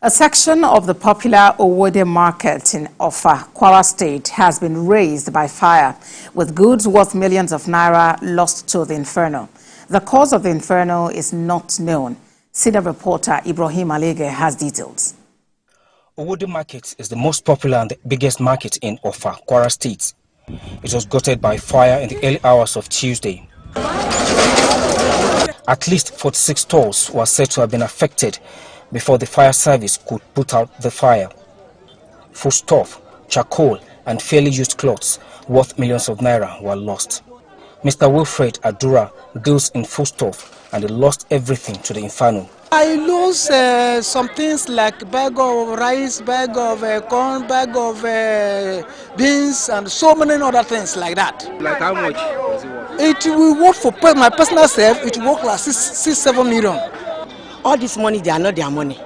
A section of the popular Owode Market in Offa, Kwara State, has been razed by fire, with goods worth millions of naira lost to the inferno. The cause of the inferno is not known. Senior reporter Ibrahim Alege has details. Owode Market is the most popular and the biggest market in Offa, Kwara State. It was gutted by fire in the early hours of Tuesday. At least 46 stores were said to have been affected before the fire service could put out the fire. Foodstuff, charcoal and fairly used clothes worth millions of naira were lost. Mr. Wilfred Adura deals in foodstuff and he lost everything to the inferno. I lose some things like bag of rice, bag of corn, bag of beans and so many other things like that. Like how much does it worth? It will work for my personal self, it will work like 6-7 million. All this money, they are not their money.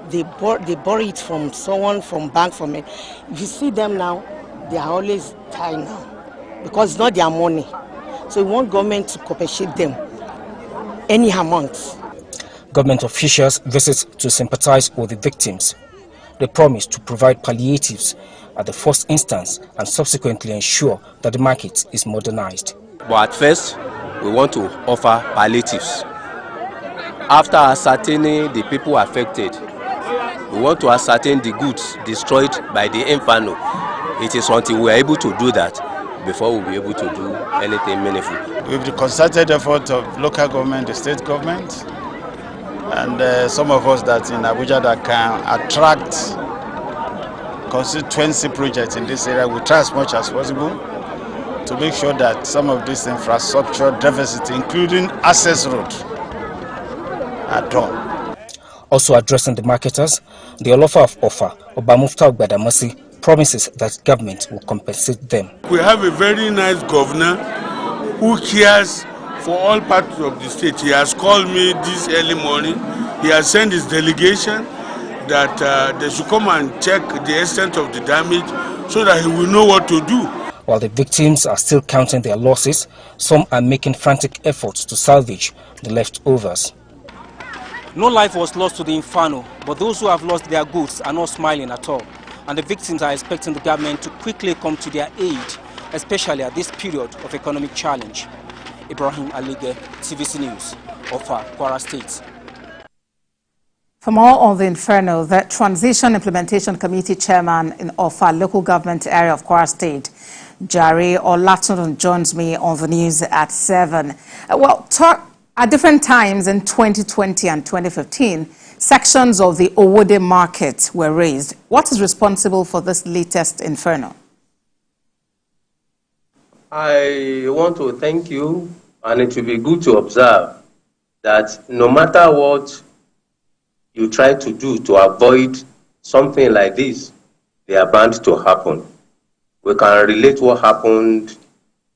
They borrow it from someone, from bank, from it. If you see them now, they are always tired now because it's not their money. So we want government to compensate them any amount. Government officials visit to sympathize with the victims. They promise to provide palliatives at the first instance and subsequently ensure that the market is modernized. But at first, we want to offer palliatives. After ascertaining the people affected, we want to ascertain the goods destroyed by the inferno. It is until we are able to do that before we'll be able to do anything meaningful. With the concerted effort of local government, the state government, and some of us that in Abuja that can attract constituency projects in this area, we try as much as possible to make sure that some of this infrastructure deficit, including access roads, are done. Also addressing the marketers, the Olofa of Offa, Obamufta Gbadamasi, promises that government will compensate them. We have a very nice governor who cares for all parts of the state. He has called me this early morning. He has sent his delegation that they should come and check the extent of the damage so that he will know what to do. While the victims are still counting their losses, some are making frantic efforts to salvage the leftovers. No life was lost to the inferno, but those who have lost their goods are not smiling at all. And the victims are expecting the government to quickly come to their aid, especially at this period of economic challenge. Ibrahim Alege, TVC News, Offa, Kwara State. For more on the inferno, the Transition Implementation Committee Chairman in Offa local government area of Kwara State, Jare Olatunun, joins me on the news at 7. At different times in 2020 and 2015, sections of the Owode Market were razed. What is responsible for this latest inferno? I want to thank you, and it will be good to observe that no matter what you try to do to avoid something like this, they are bound to happen. We can relate what happened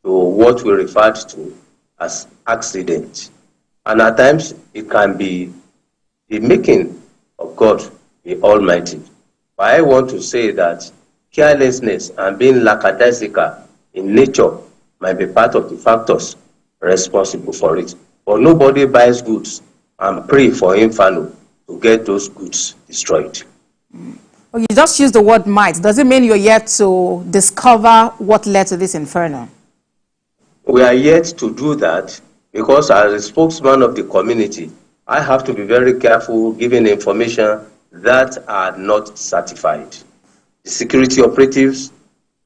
to what we referred to as accident. And at times, it can be the making of God, the Almighty. But I want to say that carelessness and being lackadaisical in nature might be part of the factors responsible for it. But nobody buys goods and pray for inferno to get those goods destroyed. Well, you just use the word might. Does it mean you're yet to discover what led to this inferno? We are yet to do that because as a spokesman of the community, I have to be very careful giving information that are not certified. The security operatives,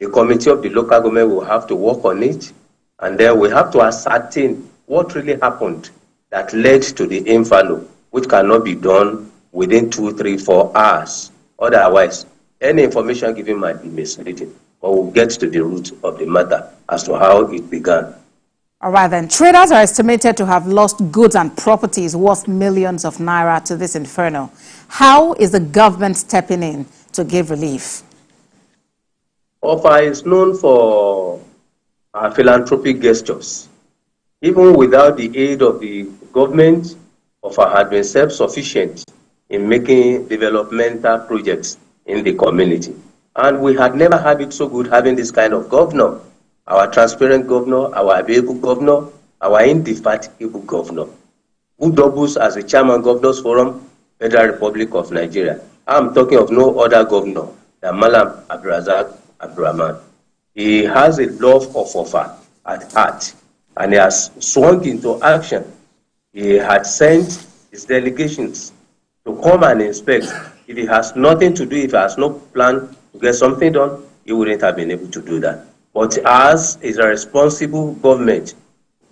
the committee of the local government will have to work on it, and then we have to ascertain what really happened that led to the inferno, which cannot be done within 2, 3, 4 hours. Otherwise, any information given might be misleading, but we'll get to the root of the matter as to how it began. All right, then. Traders are estimated to have lost goods and properties worth millions of naira to this inferno. How is the government stepping in to give relief? Offa is known for philanthropic gestures. Even without the aid of the government, Offa had been self-sufficient in making developmental projects in the community. And we had never had it so good having this kind of governor. Our transparent governor, our available governor, our indefatigable governor, who doubles as the chairman Governors Forum, Federal Republic of Nigeria. I'm talking of no other governor than Malam Abdulrazak Abdurrahman. He has a love of Offa at heart, and he has swung into action. He had sent his delegations to come and inspect. If he has nothing to do, if he has no plan to get something done, he wouldn't have been able to do that. But as is a responsible government,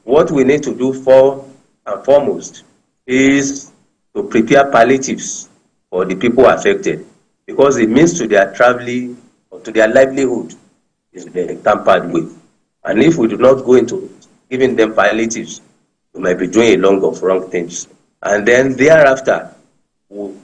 what we need to do first and foremost is to prepare palliatives for the people affected, because the means to their traveling or to their livelihood is being tampered with. And if we do not go into giving them palliatives, we might be doing a lot of wrong things. And then thereafter, we'll